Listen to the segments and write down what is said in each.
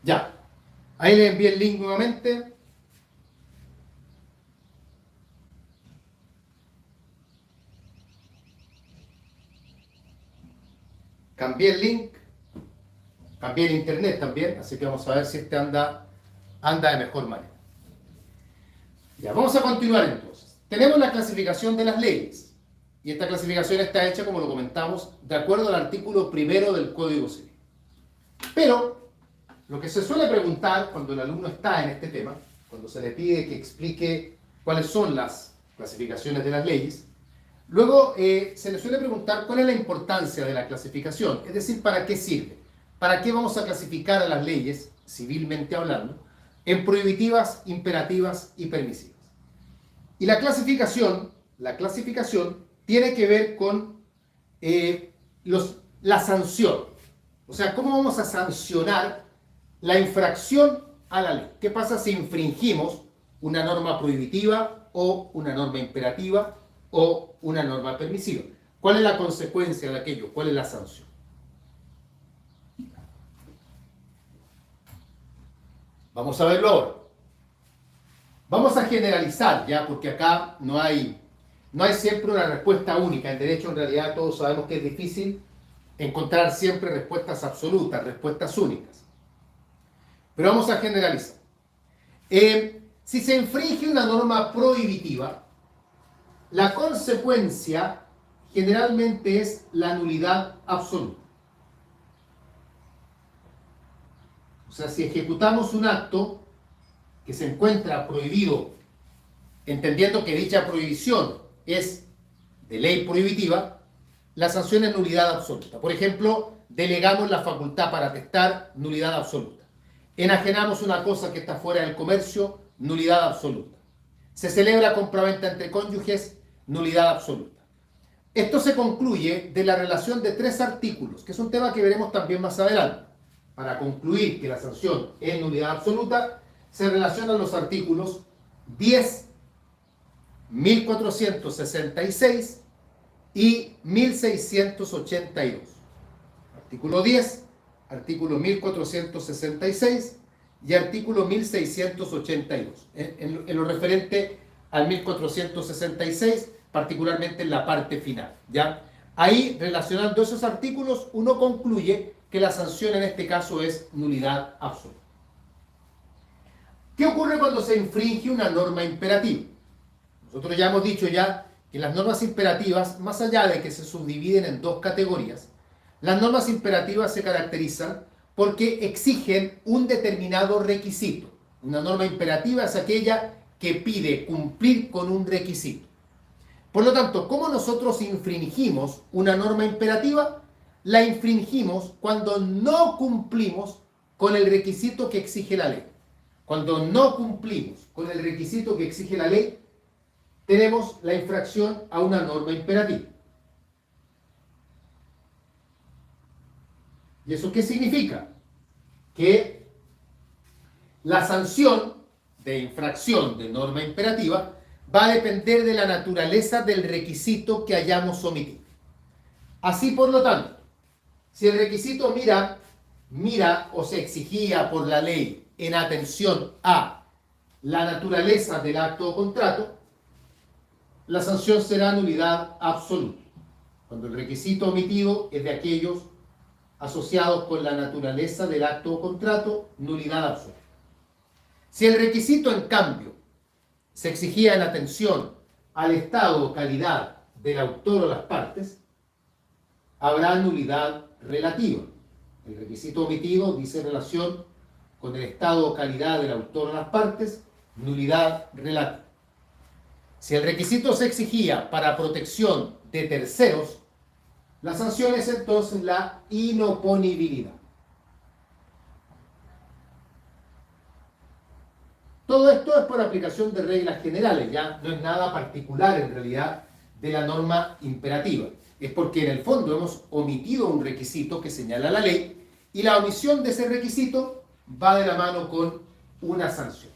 Ya, ahí les envié el link nuevamente. Cambié el link, cambié el internet también, así que vamos a ver si este anda de mejor manera. Ya, vamos a continuar entonces. Tenemos la clasificación de las leyes, y esta clasificación está hecha, como lo comentamos, de acuerdo al artículo 1 del Código Civil. Pero lo que se suele preguntar cuando el alumno está en este tema, cuando se le pide que explique cuáles son las clasificaciones de las leyes, luego se le suele preguntar cuál es la importancia de la clasificación, es decir, ¿para qué sirve? ¿Para qué vamos a clasificar a las leyes, civilmente hablando, en prohibitivas, imperativas y permisivas? Y la clasificación tiene que ver con la sanción. O sea, ¿cómo vamos a sancionar la infracción a la ley? ¿Qué pasa si infringimos una norma prohibitiva o una norma imperativa o una norma permisiva? ¿Cuál es la consecuencia de aquello? ¿Cuál es la sanción? Vamos a verlo ahora. Vamos a generalizar ya, porque acá no hay siempre una respuesta única. En derecho, en realidad, todos sabemos que es difícil encontrar siempre respuestas absolutas, respuestas únicas. Pero vamos a generalizar. Si se infringe una norma prohibitiva, la consecuencia generalmente es la nulidad absoluta. O sea, si ejecutamos un acto que se encuentra prohibido, entendiendo que dicha prohibición es de ley prohibitiva, la sanción es nulidad absoluta. Por ejemplo, delegamos la facultad para atestar, nulidad absoluta. Enajenamos una cosa que está fuera del comercio, nulidad absoluta. Se celebra compraventa entre cónyuges, nulidad absoluta. Esto se concluye de la relación de 3 artículos, que es un tema que veremos también más adelante. Para concluir que la sanción es nulidad absoluta, se relacionan los artículos 10, 1466 y 1682. Artículo 10, artículo 1466 y artículo 1682. En lo referente al 1466, particularmente en la parte final, ¿ya? Ahí, relacionando esos artículos, uno concluye que la sanción en este caso es nulidad absoluta. ¿Qué ocurre cuando se infringe una norma imperativa? Nosotros ya hemos dicho que las normas imperativas, más allá de que se subdividen en 2 categorías, las normas imperativas se caracterizan porque exigen un determinado requisito. Una norma imperativa es aquella que pide cumplir con un requisito. Por lo tanto, ¿cómo nosotros infringimos una norma imperativa? La infringimos cuando no cumplimos con el requisito que exige la ley. Cuando no cumplimos con el requisito que exige la ley, tenemos la infracción a una norma imperativa. ¿Y eso qué significa? Que la sanción de infracción de norma imperativa va a depender de la naturaleza del requisito que hayamos omitido. Así, por lo tanto, si el requisito mira o se exigía por la ley en atención a la naturaleza del acto o contrato, la sanción será nulidad absoluta. Cuando el requisito omitido es de aquellos asociados con la naturaleza del acto o contrato, nulidad absoluta. Si el requisito, en cambio, se exigía en atención al estado o calidad del autor o las partes, habrá nulidad relativa. El requisito omitido dice relación con el estado o calidad del autor o las partes, nulidad relativa. Si el requisito se exigía para protección de terceros, la sanción es entonces la inoponibilidad. Todo esto es por aplicación de reglas generales, ya no es nada particular en realidad de la norma imperativa. Es porque en el fondo hemos omitido un requisito que señala la ley y la omisión de ese requisito va de la mano con una sanción.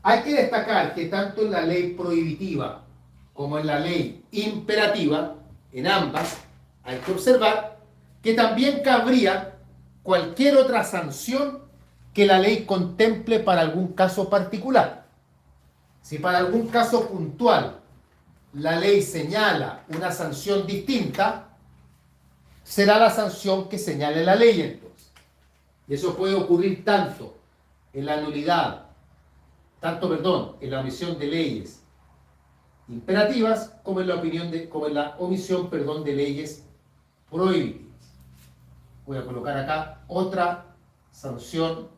Hay que destacar que tanto en la ley prohibitiva como en la ley imperativa, en ambas, hay que observar que también cabría cualquier otra sanción que la ley contemple para algún caso particular. Si para algún caso puntual la ley señala una sanción distinta, será la sanción que señale la ley entonces. Y eso puede ocurrir tanto en la nulidad, en la omisión de leyes imperativas como en la omisión de leyes prohibitivas. Voy a colocar acá otra sanción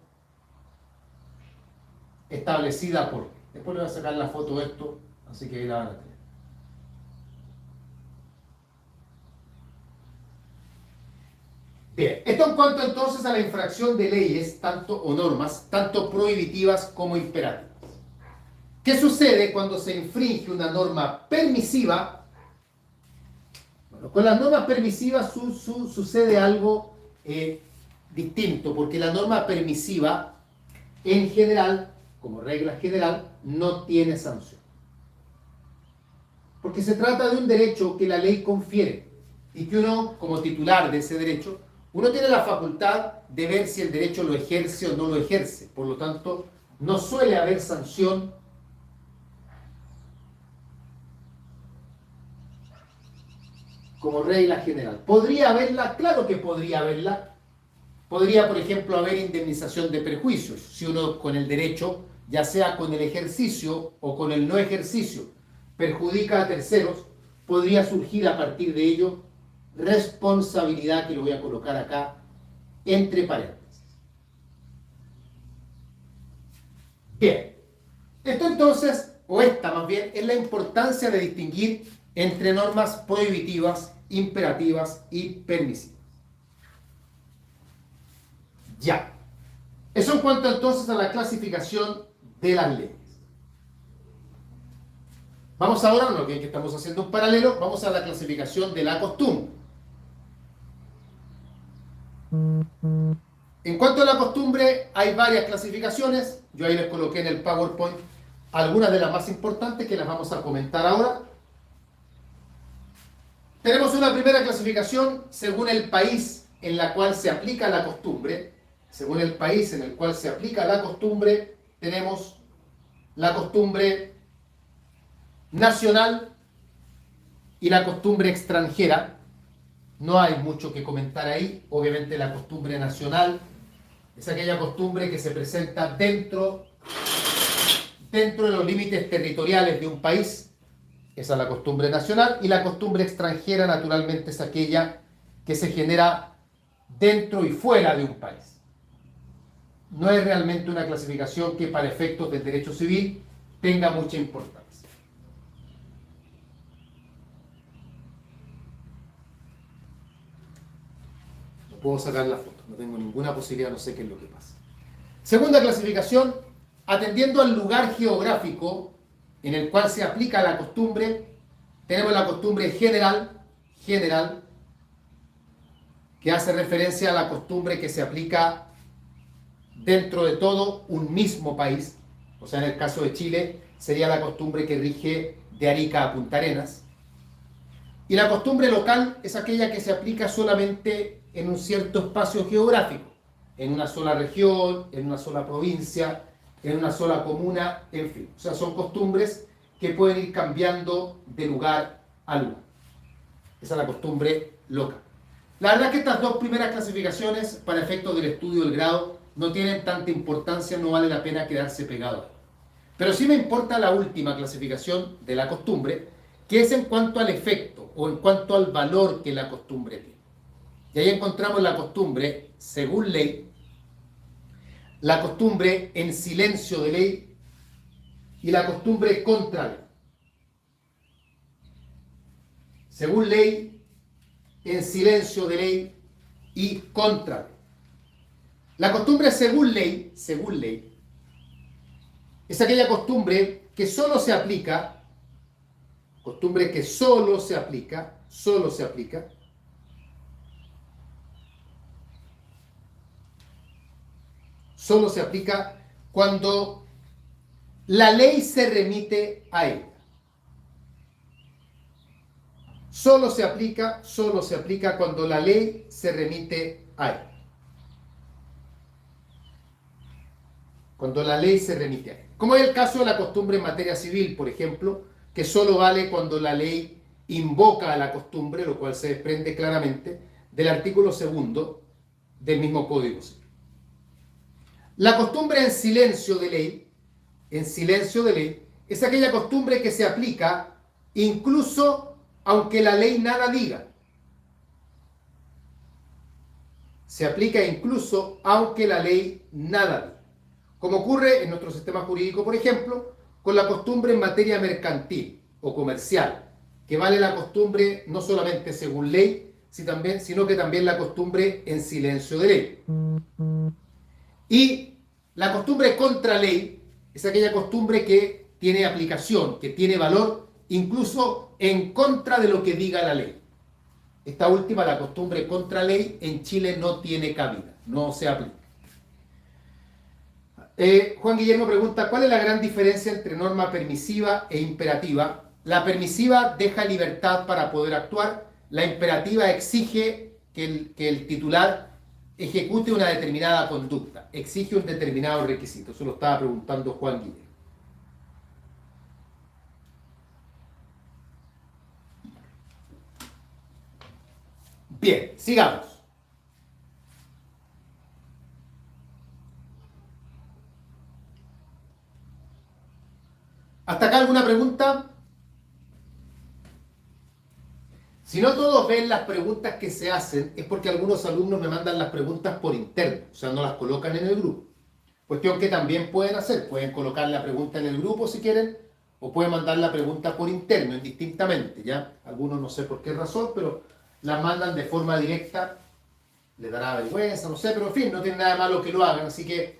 establecida por. Después le voy a sacar la foto de esto, así que ahí la van a tener. Bien, esto en cuanto entonces a la infracción de leyes o normas, tanto prohibitivas como imperativas. ¿Qué sucede cuando se infringe una norma permisiva? Bueno, con las normas permisivas sucede algo distinto, porque la norma permisiva, en general, como regla general, no tiene sanción. Porque se trata de un derecho que la ley confiere y que uno, como titular de ese derecho, uno tiene la facultad de ver si el derecho lo ejerce o no lo ejerce. Por lo tanto, no suele haber sanción como regla general. ¿Podría haberla? Claro que podría haberla. Podría, por ejemplo, haber indemnización de perjuicios. Si uno con el derecho, ya sea con el ejercicio o con el no ejercicio, perjudica a terceros, podría surgir a partir de ello responsabilidad, que lo voy a colocar acá entre paréntesis. Bien, esto entonces, o esta más bien, es la importancia de distinguir entre normas prohibitivas, imperativas y permisivas. Ya. Eso en cuanto entonces a la clasificación de las leyes. Vamos ahora, no bien que estamos haciendo un paralelo, vamos a la clasificación de la costumbre. En cuanto a la costumbre, hay varias clasificaciones. Yo ahí les coloqué en el PowerPoint algunas de las más importantes que las vamos a comentar ahora. Tenemos una primera clasificación según el país en la cual se aplica la costumbre. Según el país en el cual se aplica la costumbre, tenemos la costumbre nacional y la costumbre extranjera. No hay mucho que comentar ahí. Obviamente la costumbre nacional es aquella costumbre que se presenta dentro de los límites territoriales de un país. Esa es la costumbre nacional. Y la costumbre extranjera, naturalmente, es aquella que se genera dentro y fuera de un país. No es realmente una clasificación que para efectos del derecho civil tenga mucha importancia. No puedo sacar la foto, no tengo ninguna posibilidad, no sé qué es lo que pasa. Segunda clasificación, atendiendo al lugar geográfico en el cual se aplica la costumbre, tenemos la costumbre general, que hace referencia a la costumbre que se aplica dentro de todo un mismo país. O sea, en el caso de Chile sería la costumbre que rige de Arica a Punta Arenas. Y la costumbre local es aquella que se aplica solamente en un cierto espacio geográfico, en una sola región, en una sola provincia, en una sola comuna, en fin. O sea, son costumbres que pueden ir cambiando de lugar a lugar. Esa es la costumbre local. La verdad es que estas dos primeras clasificaciones, para efectos del estudio del grado, no tienen tanta importancia, no vale la pena quedarse pegado. Pero sí me importa la última clasificación de la costumbre, que es en cuanto al efecto o en cuanto al valor que la costumbre tiene. Y ahí encontramos la costumbre según ley, la costumbre en silencio de ley y la costumbre contra ley. Según ley, en silencio de ley y contra ley. La costumbre según ley, es aquella costumbre que solo se aplica, Solo se aplica cuando la ley se remite a ella. Solo se aplica cuando la ley se remite a ella. Cuando la ley se remite a ella. Como es el caso de la costumbre en materia civil, por ejemplo, que solo vale cuando la ley invoca a la costumbre, lo cual se desprende claramente del artículo 2 del mismo Código Civil. La costumbre en silencio de ley, es aquella costumbre que se aplica incluso aunque la ley nada diga. Se aplica incluso aunque la ley nada diga. Como ocurre en nuestro sistema jurídico, por ejemplo, con la costumbre en materia mercantil o comercial, que vale la costumbre no solamente según ley, sino que también la costumbre en silencio de ley. Y la costumbre contra ley es aquella costumbre que tiene aplicación, que tiene valor, incluso en contra de lo que diga la ley. Esta última, la costumbre contra ley, en Chile no tiene cabida, no se aplica. Juan Guillermo pregunta, ¿cuál es la gran diferencia entre norma permisiva e imperativa? La permisiva deja libertad para poder actuar, la imperativa exige que el titular ejecute una determinada conducta, exige un determinado requisito. Eso lo estaba preguntando Juan Guillermo. Bien, sigamos. ¿Hasta acá alguna pregunta? Si no todos ven las preguntas que se hacen, es porque algunos alumnos me mandan las preguntas por interno, o sea, no las colocan en el grupo. Cuestión que también pueden hacer, pueden colocar la pregunta en el grupo si quieren, o pueden mandar la pregunta por interno, indistintamente, ¿ya? Algunos no sé por qué razón, pero las mandan de forma directa, les dará vergüenza, no sé, pero en fin, no tiene nada de malo que lo hagan, así que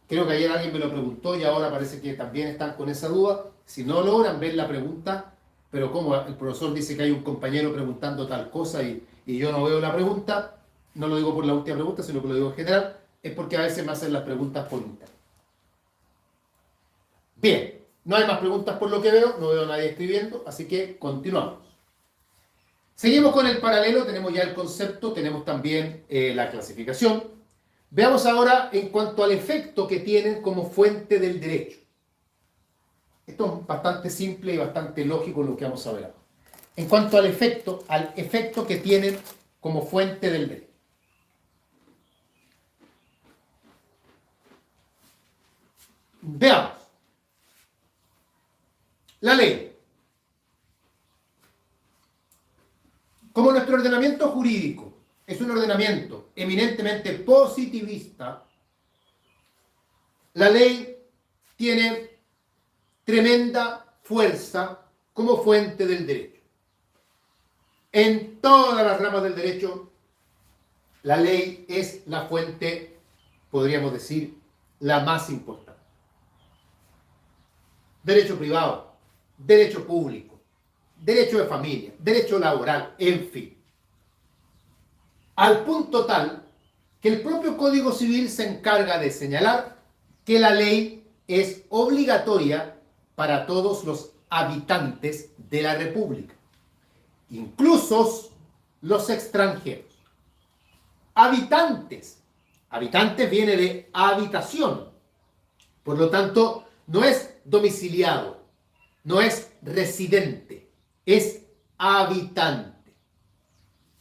creo que ayer alguien me lo preguntó y ahora parece que también están con esa duda. Si no logran ver la pregunta, pero como el profesor dice que hay un compañero preguntando tal cosa y yo no veo la pregunta, no lo digo por la última pregunta, sino que lo digo en general, es porque a veces me hacen las preguntas por interno. Bien, no hay más preguntas por lo que veo, no veo a nadie escribiendo, así que continuamos. Seguimos con el paralelo, tenemos ya el concepto, tenemos también la clasificación. Veamos ahora en cuanto al efecto que tienen como fuente del derecho. Esto es bastante simple y bastante lógico lo que vamos a ver ahora. En cuanto al efecto que tienen como fuente del derecho. Veamos. La ley. Como nuestro ordenamiento jurídico es un ordenamiento eminentemente positivista, la ley tiene tremenda fuerza como fuente del derecho. En todas las ramas del derecho, la ley es la fuente, podríamos decir, la más importante. Derecho privado, derecho público, derecho de familia, derecho laboral, en fin. Al punto tal que el propio Código Civil se encarga de señalar que la ley es obligatoria para todos los habitantes de la República, incluso los extranjeros. Habitantes. Habitantes viene de habitación. Por lo tanto, no es domiciliado, no es residente, es habitante.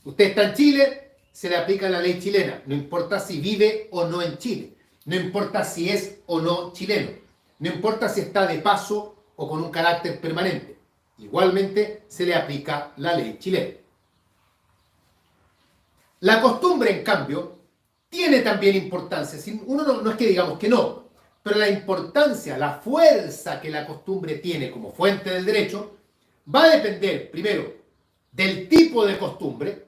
Usted está en Chile, se le aplica la ley chilena, no importa si vive o no en Chile, no importa si es o no chileno, no importa si está de paso o con un carácter permanente. Igualmente se le aplica la ley chilena. La costumbre, en cambio, tiene también importancia. Uno no es que digamos que no, pero la importancia, la fuerza que la costumbre tiene como fuente del derecho va a depender, primero, del tipo de costumbre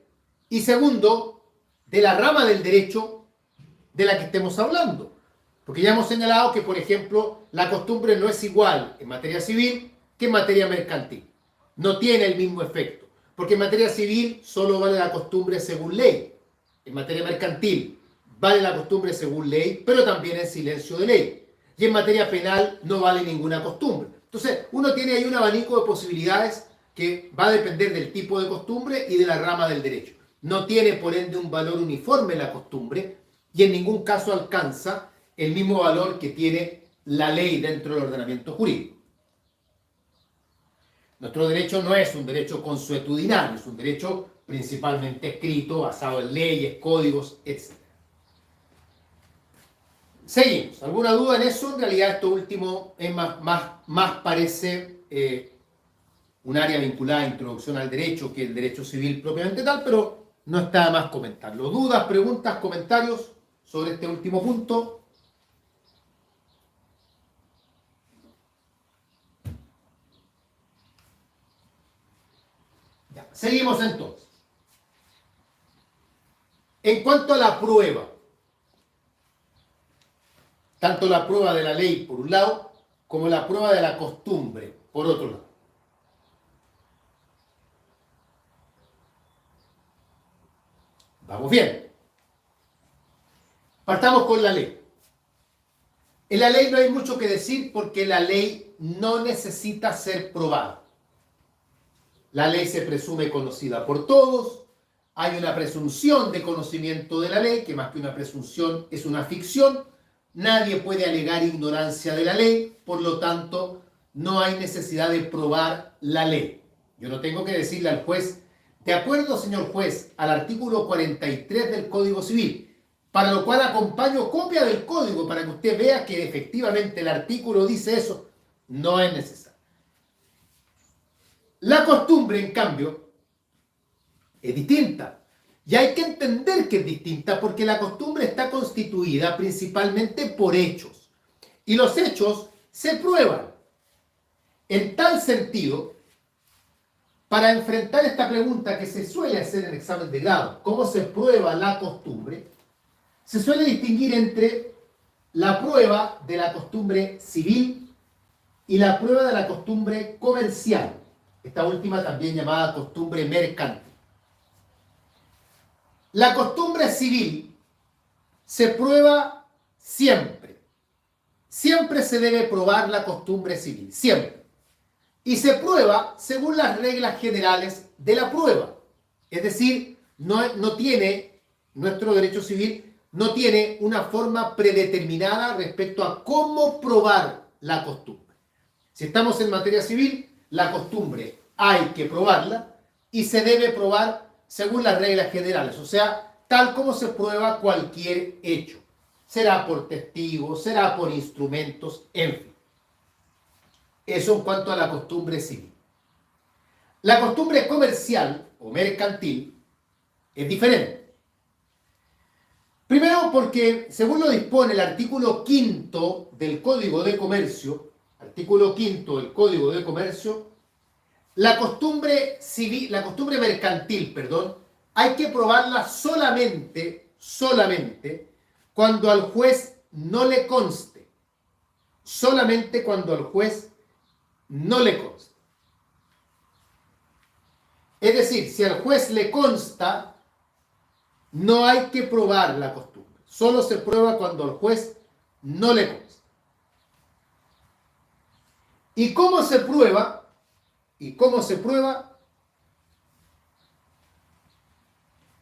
y segundo, de la rama del derecho de la que estemos hablando. Porque ya hemos señalado que, por ejemplo, la costumbre no es igual en materia civil que en materia mercantil. No tiene el mismo efecto. Porque en materia civil solo vale la costumbre según ley. En materia mercantil vale la costumbre según ley, pero también en silencio de ley. Y en materia penal no vale ninguna costumbre. Entonces, uno tiene ahí un abanico de posibilidades que va a depender del tipo de costumbre y de la rama del derecho. No tiene, por ende, un valor uniforme la costumbre y en ningún caso alcanza el mismo valor que tiene la ley dentro del ordenamiento jurídico. Nuestro derecho no es un derecho consuetudinario, es un derecho principalmente escrito, basado en leyes, códigos, etc. Seguimos. ¿Alguna duda en eso? En realidad esto último es más parece un área vinculada a introducción al derecho que el derecho civil propiamente tal, pero no está de más comentarlo. ¿Dudas, preguntas, comentarios sobre este último punto? Ya, seguimos entonces. En cuanto a la prueba, tanto la prueba de la ley por un lado, como la prueba de la costumbre por otro lado. Vamos bien. Partamos con la ley. En la ley no hay mucho que decir porque la ley no necesita ser probada. La ley se presume conocida por todos. Hay una presunción de conocimiento de la ley, que más que una presunción es una ficción. Nadie puede alegar ignorancia de la ley, por lo tanto, no hay necesidad de probar la ley. Yo no tengo que decirle al juez, de acuerdo, señor juez, al artículo 43 del Código Civil, para lo cual acompaño copia del código para que usted vea que efectivamente el artículo dice eso. No es necesario. La costumbre, en cambio, es distinta. Y hay que entender que es distinta porque la costumbre está constituida principalmente por hechos. Y los hechos se prueban. En tal sentido, para enfrentar esta pregunta que se suele hacer en examen de grado, ¿cómo se prueba la costumbre? Se suele distinguir entre la prueba de la costumbre civil y la prueba de la costumbre comercial. Esta última también llamada costumbre mercantil. La costumbre civil se prueba siempre. Siempre se debe probar la costumbre civil, siempre. Y se prueba según las reglas generales de la prueba. Es decir, no tiene, nuestro derecho civil no tiene una forma predeterminada respecto a cómo probar la costumbre. Si estamos en materia civil, la costumbre hay que probarla y se debe probar según las reglas generales, o sea, tal como se prueba cualquier hecho. Será por testigos, será por instrumentos, en fin. Eso en cuanto a la costumbre civil. La costumbre comercial o mercantil es diferente. Primero porque, según lo dispone el artículo 5 del Código de Comercio, artículo 5 del Código de Comercio, la costumbre civil, la costumbre mercantil, hay que probarla solamente cuando al juez no le conste. Solamente cuando al juez no le conste. Es decir, si al juez le consta, no hay que probar la costumbre. Solo se prueba cuando al juez no le consta. ¿Y cómo se prueba?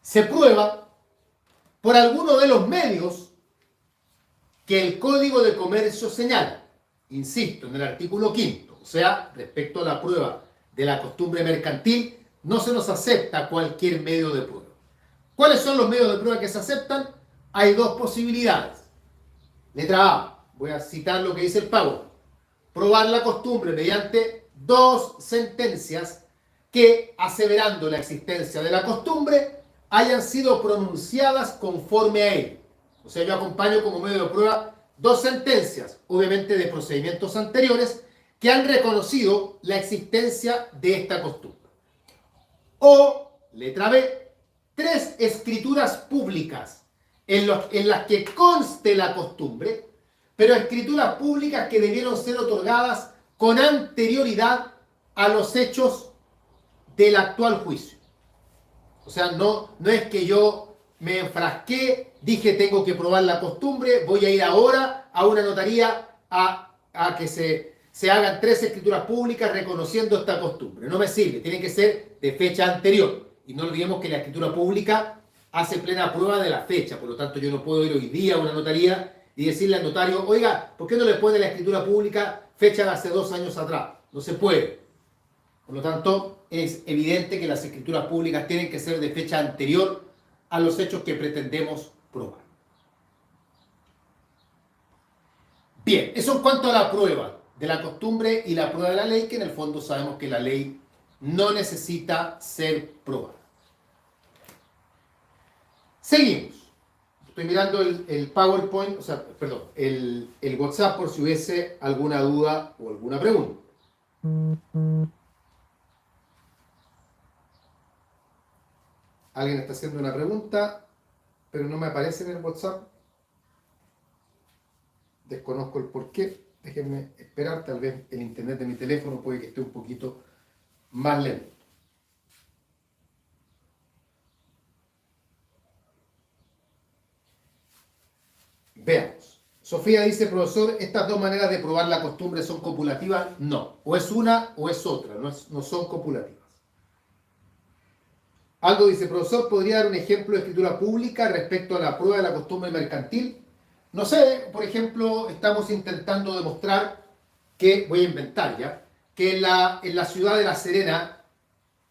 Se prueba por alguno de los medios que el Código de Comercio señala. Insisto, en el artículo 5, o sea, respecto a la prueba de la costumbre mercantil, no se nos acepta cualquier medio de prueba. ¿Cuáles son los medios de prueba que se aceptan? Hay dos posibilidades. Letra A, voy a citar lo que dice el PowerPoint. Probar la costumbre mediante dos sentencias que, aseverando la existencia de la costumbre, hayan sido pronunciadas conforme a él. O sea, yo acompaño como medio de prueba dos sentencias, obviamente de procedimientos anteriores, que han reconocido la existencia de esta costumbre. O, letra B, tres escrituras públicas en las que conste la costumbre, pero escrituras públicas que debieron ser otorgadas con anterioridad a los hechos del actual juicio. O sea, no es que yo me enfrasqué, dije tengo que probar la costumbre, voy a ir ahora a una notaría a que se hagan 3 escrituras públicas reconociendo esta costumbre. No me sirve, tiene que ser de fecha anterior. Y no olvidemos que la escritura pública hace plena prueba de la fecha, por lo tanto yo no puedo ir hoy día a una notaría y decirle al notario, oiga, ¿por qué no le pone la escritura pública fecha de hace 2 años atrás? No se puede. Por lo tanto, es evidente que las escrituras públicas tienen que ser de fecha anterior a los hechos que pretendemos probar. Bien, eso en cuanto a la prueba de la costumbre y la prueba de la ley, que en el fondo sabemos que la ley no necesita ser probada. Seguimos. Estoy mirando el PowerPoint, o sea, perdón, el WhatsApp por si hubiese alguna duda o alguna pregunta. Alguien está haciendo una pregunta, pero no me aparece en el WhatsApp. Desconozco el por qué. Déjenme esperar, tal vez el internet de mi teléfono puede que esté un poquito más lento. Veamos. Sofía dice, profesor, ¿estas 2 maneras de probar la costumbre son copulativas? No. O es una o es otra, no son copulativas. Algo dice, profesor, ¿podría dar un ejemplo de escritura pública respecto a la prueba de la costumbre mercantil? No sé, por ejemplo, estamos intentando demostrar que, voy a inventar ya, que en la ciudad de La Serena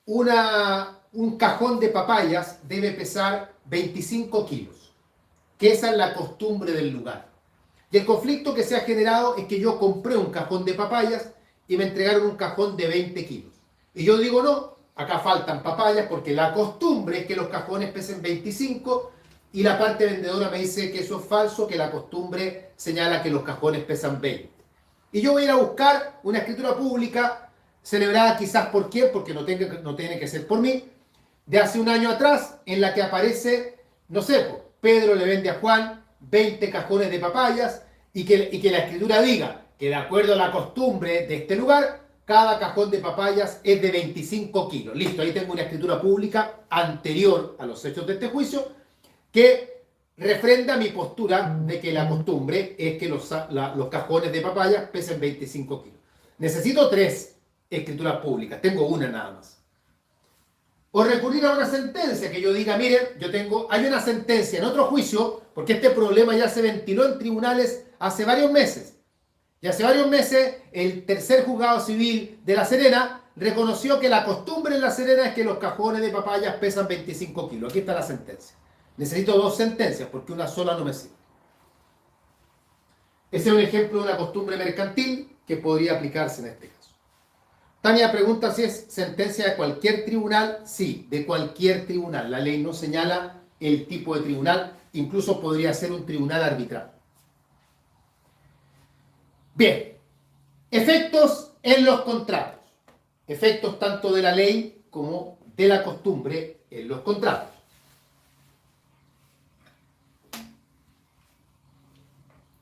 un cajón de papayas debe pesar 25 kilos, que esa es la costumbre del lugar. Y el conflicto que se ha generado es que yo compré un cajón de papayas y me entregaron un cajón de 20 kilos. Y yo digo, no, acá faltan papayas porque la costumbre es que los cajones pesen 25 y la parte vendedora me dice que eso es falso, que la costumbre señala que los cajones pesan 20. Y yo voy a ir a buscar una escritura pública, celebrada quizás por quién, porque no tiene que ser por mí, de hace un año atrás, en la que aparece, no sé, Pedro le vende a Juan 20 cajones de papayas y que la escritura diga que de acuerdo a la costumbre de este lugar, cada cajón de papayas es de 25 kilos. Listo, ahí tengo una escritura pública anterior a los hechos de este juicio que refrenda mi postura de que la costumbre es que los cajones de papayas pesen 25 kilos. Necesito 3 escrituras públicas, tengo una nada más. O recurrir a una sentencia que yo diga, miren, hay una sentencia en otro juicio, porque este problema ya se ventiló en tribunales hace varios meses. Y hace varios meses el tercer juzgado civil de La Serena reconoció que la costumbre en La Serena es que los cajones de papayas pesan 25 kilos. Aquí está la sentencia. Necesito 2 sentencias porque una sola no me sirve. Ese es un ejemplo de una costumbre mercantil que podría aplicarse en este caso. Tania pregunta si es sentencia de cualquier tribunal. Sí, de cualquier tribunal. La ley no señala el tipo de tribunal. Incluso podría ser un tribunal arbitral. Bien. Efectos en los contratos. Efectos tanto de la ley como de la costumbre en los contratos.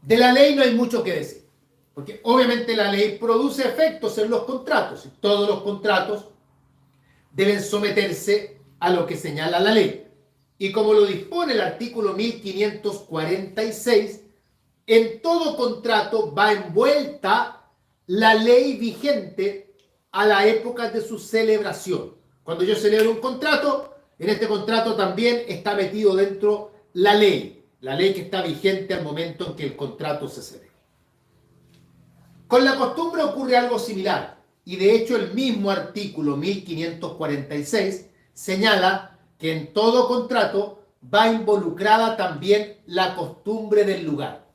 De la ley no hay mucho que decir. Porque obviamente la ley produce efectos en los contratos y todos los contratos deben someterse a lo que señala la ley. Y como lo dispone el artículo 1546, en todo contrato va envuelta la ley vigente a la época de su celebración. Cuando yo celebro un contrato, en este contrato también está metido dentro la ley que está vigente al momento en que el contrato se celebra. Con la costumbre ocurre algo similar, y de hecho el mismo artículo 1546 señala que en todo contrato va involucrada también la costumbre del lugar.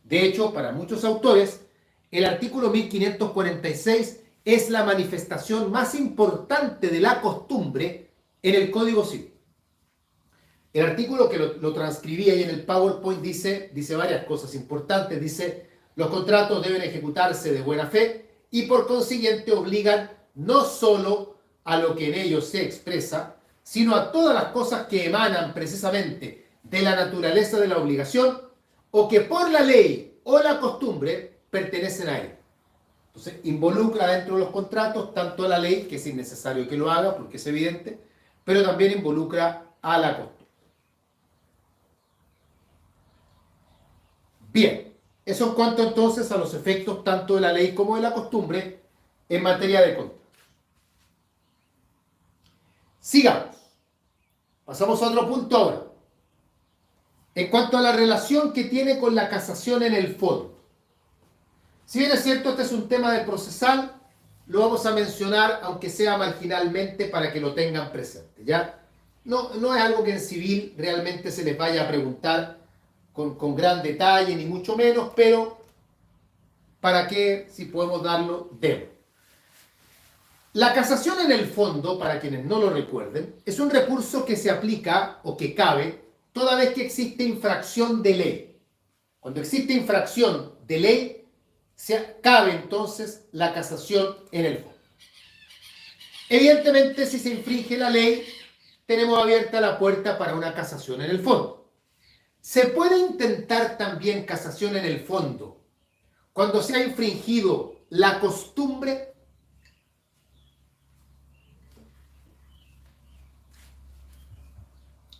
De hecho, para muchos autores, el artículo 1546 es la manifestación más importante de la costumbre en el Código Civil. El artículo que lo transcribí ahí en el PowerPoint dice varias cosas importantes. Dice: los contratos deben ejecutarse de buena fe y por consiguiente obligan no solo a lo que en ellos se expresa, sino a todas las cosas que emanan precisamente de la naturaleza de la obligación o que por la ley o la costumbre pertenecen a él. Entonces, involucra dentro de los contratos tanto a la ley, que es innecesario que lo haga porque es evidente, pero también involucra a la costumbre. Bien, eso en cuanto entonces a los efectos tanto de la ley como de la costumbre en materia de contrato. Sigamos. Pasamos a otro punto ahora. En cuanto a la relación que tiene con la casación en el fondo. Si bien es cierto, este es un tema de procesal, lo vamos a mencionar, aunque sea marginalmente, para que lo tengan presente, ¿ya? No es algo que en civil realmente se les vaya a preguntar con gran detalle, ni mucho menos, pero para que, si podemos darlo, demos. La casación en el fondo, para quienes no lo recuerden, es un recurso que se aplica o que cabe toda vez que existe infracción de ley. Cuando existe infracción de ley, cabe entonces la casación en el fondo. Evidentemente, si se infringe la ley, tenemos abierta la puerta para una casación en el fondo. Se puede intentar también casación en el fondo cuando se ha infringido la costumbre.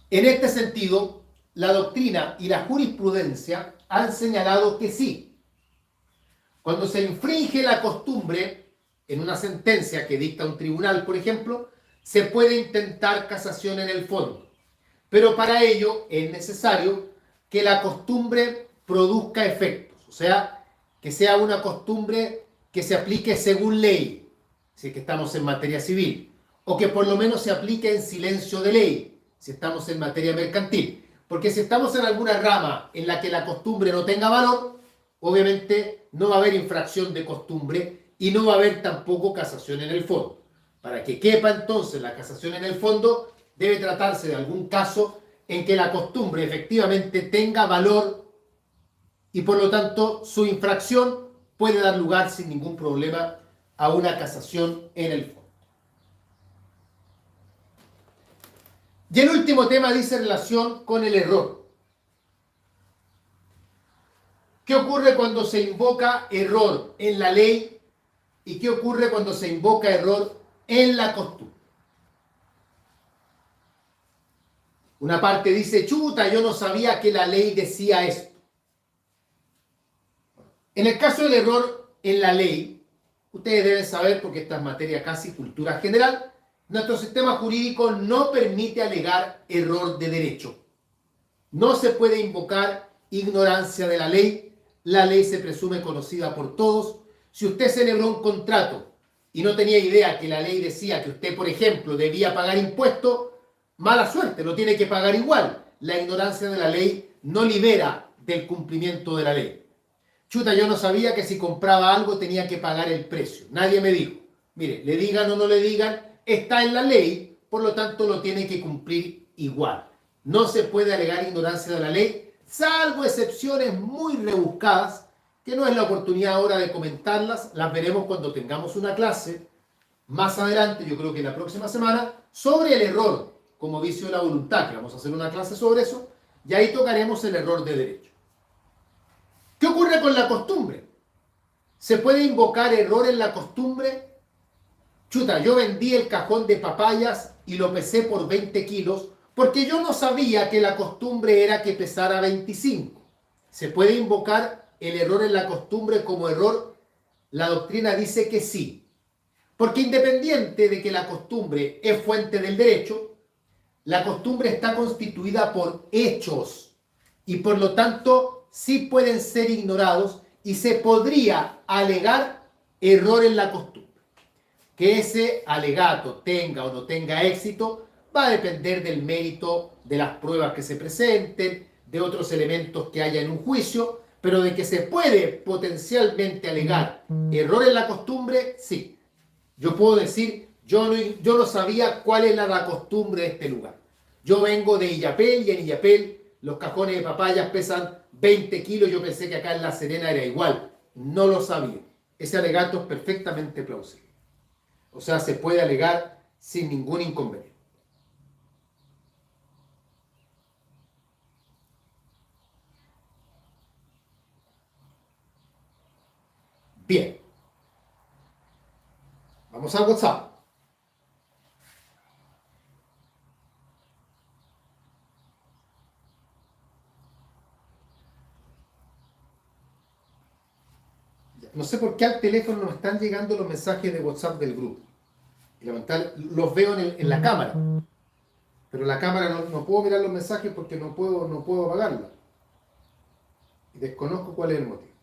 En este sentido, la doctrina y la jurisprudencia han señalado que sí. Cuando se infringe la costumbre en una sentencia que dicta un tribunal, por ejemplo, se puede intentar casación en el fondo. Pero para ello es necesario que la costumbre produzca efectos, o sea, que sea una costumbre que se aplique según ley, si es que estamos en materia civil, o que por lo menos se aplique en silencio de ley, si estamos en materia mercantil. Porque si estamos en alguna rama en la que la costumbre no tenga valor, obviamente no va a haber infracción de costumbre y no va a haber tampoco casación en el fondo. Para que quepa entonces la casación en el fondo, debe tratarse de algún caso en que la costumbre efectivamente tenga valor y por lo tanto su infracción puede dar lugar sin ningún problema a una casación en el fondo. Y el último tema dice relación con el error. ¿Qué ocurre cuando se invoca error en la ley y qué ocurre cuando se invoca error en la costumbre? Una parte dice, chuta, yo no sabía que la ley decía esto. En el caso del error en la ley, ustedes deben saber, porque esta es materia casi cultura general, nuestro sistema jurídico no permite alegar error de derecho. No se puede invocar ignorancia de la ley se presume conocida por todos. Si usted celebró un contrato y no tenía idea que la ley decía que usted, por ejemplo, debía pagar impuestos, mala suerte, lo tiene que pagar igual. La ignorancia de la ley no libera del cumplimiento de la ley. Chuta, yo no sabía que si compraba algo tenía que pagar el precio. Nadie me dijo. Mire, le digan o no le digan, está en la ley, por lo tanto lo tiene que cumplir igual. No se puede alegar ignorancia de la ley, salvo excepciones muy rebuscadas, que no es la oportunidad ahora de comentarlas, las veremos cuando tengamos una clase más adelante, yo creo que la próxima semana, sobre el error como vicio de la voluntad, que vamos a hacer una clase sobre eso, y ahí tocaremos el error de derecho. ¿Qué ocurre con la costumbre? ¿Se puede invocar error en la costumbre? Chuta, yo vendí el cajón de papayas y lo pesé por 20 kilos porque yo no sabía que la costumbre era que pesara 25. ¿Se puede invocar el error en la costumbre como error? La doctrina dice que sí. Porque independiente de que la costumbre es fuente del derecho, la costumbre está constituida por hechos y por lo tanto sí pueden ser ignorados y se podría alegar error en la costumbre. Que ese alegato tenga o no tenga éxito va a depender del mérito de las pruebas que se presenten, de otros elementos que haya en un juicio, pero de que se puede potencialmente alegar error en la costumbre, sí. Yo puedo decir, yo no sabía cuál era la costumbre de este lugar. Yo vengo de Illapel y en Illapel los cajones de papayas pesan 20 kilos, yo pensé que acá en La Serena era igual. No lo sabía. Ese alegato es perfectamente plausible. O sea, se puede alegar sin ningún inconveniente. Bien. Vamos al WhatsApp. no sé por qué al teléfono no me están llegando los mensajes de WhatsApp del grupo. Y los veo en la cámara. Pero la cámara no puedo mirar los mensajes porque no puedo apagarla. Y desconozco cuál es el motivo.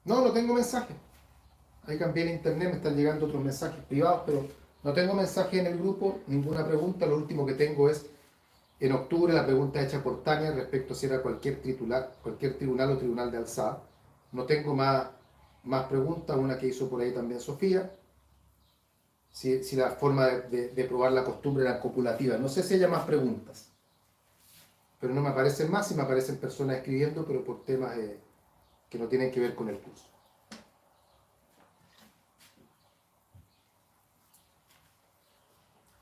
No tengo mensajes. Ahí cambié el internet, me están llegando otros mensajes privados, pero no tengo mensaje en el grupo, ninguna pregunta. Lo último que tengo es en octubre la pregunta hecha por Tania respecto a si era cualquier tribunal o tribunal de alzada. No tengo más preguntas, una que hizo por ahí también Sofía. Si la forma de probar la costumbre era copulativa. No sé si haya más preguntas. Pero no me aparecen más, si me aparecen personas escribiendo, pero por temas que no tienen que ver con el curso.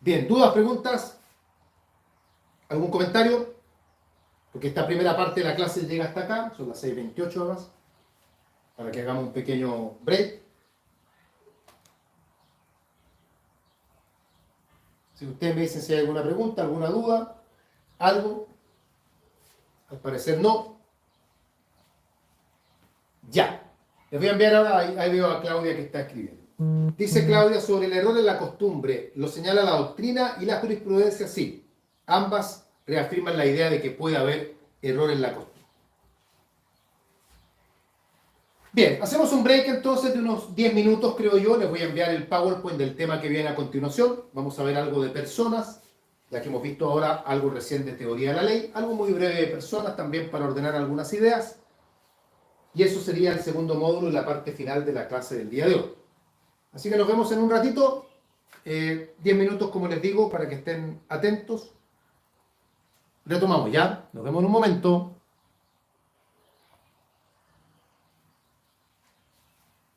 Bien, ¿dudas, preguntas? ¿Algún comentario? Porque esta primera parte de la clase llega hasta acá, son las 6:28 horas, para que hagamos un pequeño break. Si ustedes me dicen si hay alguna pregunta, alguna duda, algo, al parecer no. Ya. Les voy a enviar ahora, ahí veo a Claudia que está escribiendo. Dice Claudia, sobre el error en la costumbre, lo señala la doctrina y la jurisprudencia, sí. Ambas reafirman la idea de que puede haber error en la costumbre. Bien, hacemos un break entonces de unos 10 minutos, creo yo. Les voy a enviar el PowerPoint del tema que viene a continuación. Vamos a ver algo de personas, ya que hemos visto ahora algo recién de teoría de la ley, algo muy breve de personas también para ordenar algunas ideas. Y eso sería el segundo módulo y la parte final de la clase del día de hoy. Así que nos vemos en un ratito, 10 minutos como les digo, para que estén atentos. Retomamos ya, nos vemos en un momento.